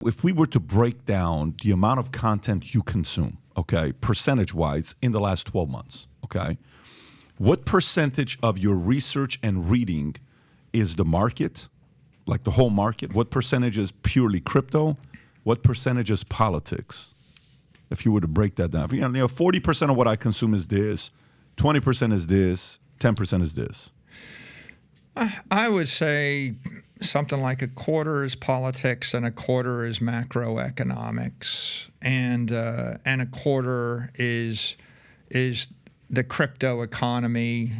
If we were to break down the amount of content you consume, okay, percentage-wise in the last 12 months, okay, what percentage of your research and reading is the market, like the whole market? What percentage is purely crypto? What percentage is politics? If you were to break that down, 40% of what I consume is this, 20% is this, 10% is this. I would say something like a quarter is politics and a quarter is macroeconomics, and a quarter is the crypto economy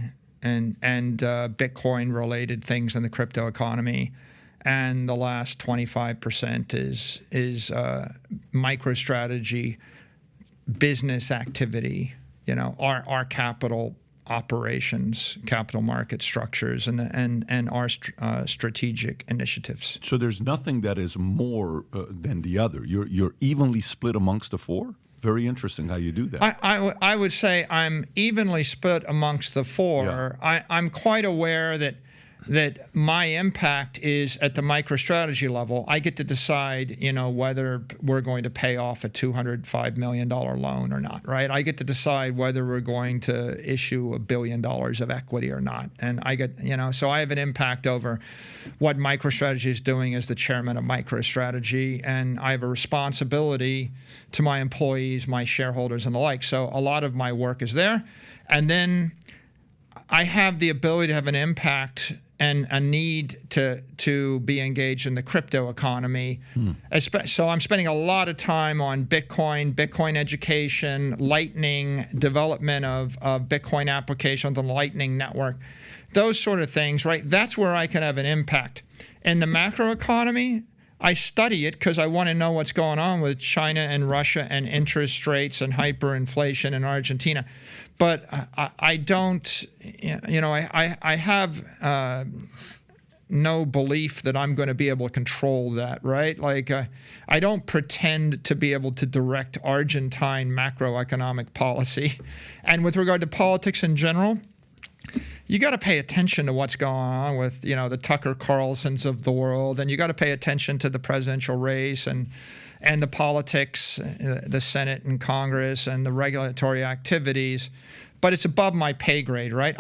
and Bitcoin related things in the crypto economy, and the last 25% is MicroStrategy business activity. Our capital operations, capital market structures, and our strategic initiatives. So there's nothing that is more than the other. You're evenly split amongst the four? Very interesting how you do that. I would say I'm evenly split amongst the four. Yeah. I'm quite aware that my impact is at the MicroStrategy level. I get to decide, whether we're going to pay off a $205 million loan or not, right? I get to decide whether we're going to issue $1 billion of equity or not. And I get, so I have an impact over what MicroStrategy is doing as the chairman of MicroStrategy, and I have a responsibility to my employees, my shareholders, and the like. So a lot of my work is there. And then I have the ability to have an impact and a need to be engaged in the crypto economy. So I'm spending a lot of time on Bitcoin education, Lightning, development of Bitcoin applications on the Lightning network, those sort of things, right? That's where I can have an impact. In the macro economy, I study it because I want to know what's going on with China and Russia and interest rates and hyperinflation in Argentina. But I don't, I have no belief that I'm going to be able to control that, right? Like, I don't pretend to be able to direct Argentine macroeconomic policy. And with regard to politics in general, you got to pay attention to what's going on with, the Tucker Carlsons of the world, and you got to pay attention to the presidential race and the politics, the Senate and Congress, and the regulatory activities. But it's above my pay grade, right?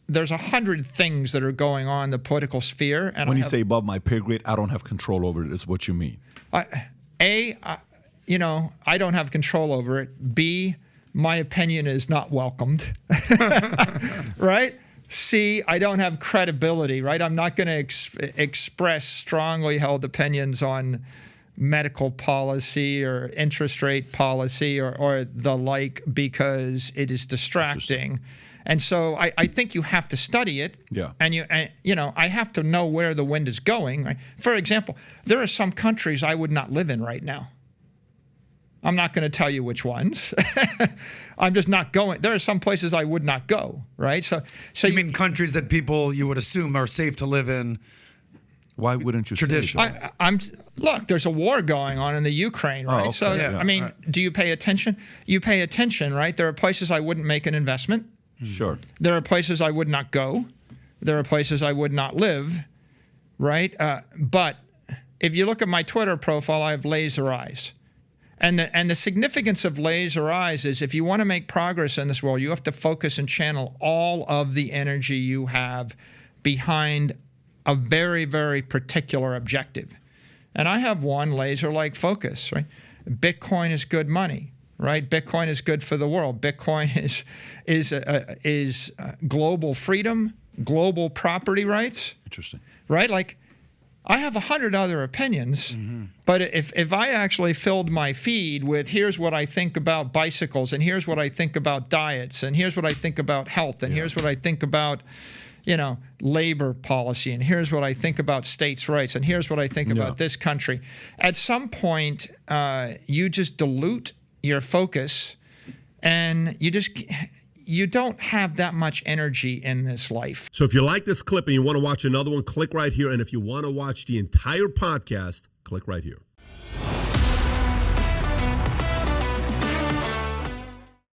There's 100 things that are going on in the political sphere. And when you say above my pay grade, I don't have control over it, is what you mean. I don't have control over it. B, my opinion is not welcomed, right? C, I don't have credibility, right? I'm not going to express strongly held opinions on medical policy or interest rate policy or the like because it is distracting. And so I think you have to study it. Yeah. And I have to know where the wind is going. Right? For example, there are some countries I would not live in right now. I'm not going to tell you which ones. I'm just not going. There are some places I would not go, right? So you mean countries that people you would assume are safe to live in? Why wouldn't you? Traditionally, look. There's a war going on in the Ukraine, right? Okay. So yeah, I mean, do you pay attention? You pay attention, right? There are places I wouldn't make an investment. Sure. There are places I would not go. There are places I would not live, right? But if you look at my Twitter profile, I have laser eyes. And the significance of laser eyes is if you want to make progress in this world, you have to focus and channel all of the energy you have behind a very, very particular objective. And I have one laser-like focus, right? Bitcoin is good money, right? Bitcoin is good for the world. Bitcoin is global freedom, global property rights. Interesting. Right? Like, I have 100 other opinions, but if I actually filled my feed with here's what I think about bicycles, and here's what I think about diets, and here's what I think about health, and here's what I think about, labor policy, and here's what I think about states' rights, and here's what I think about this country, at some point, you just dilute your focus, and you don't have that much energy in this life. So if you like this clip and you want to watch another one, click right here. And if you want to watch the entire podcast, click right here.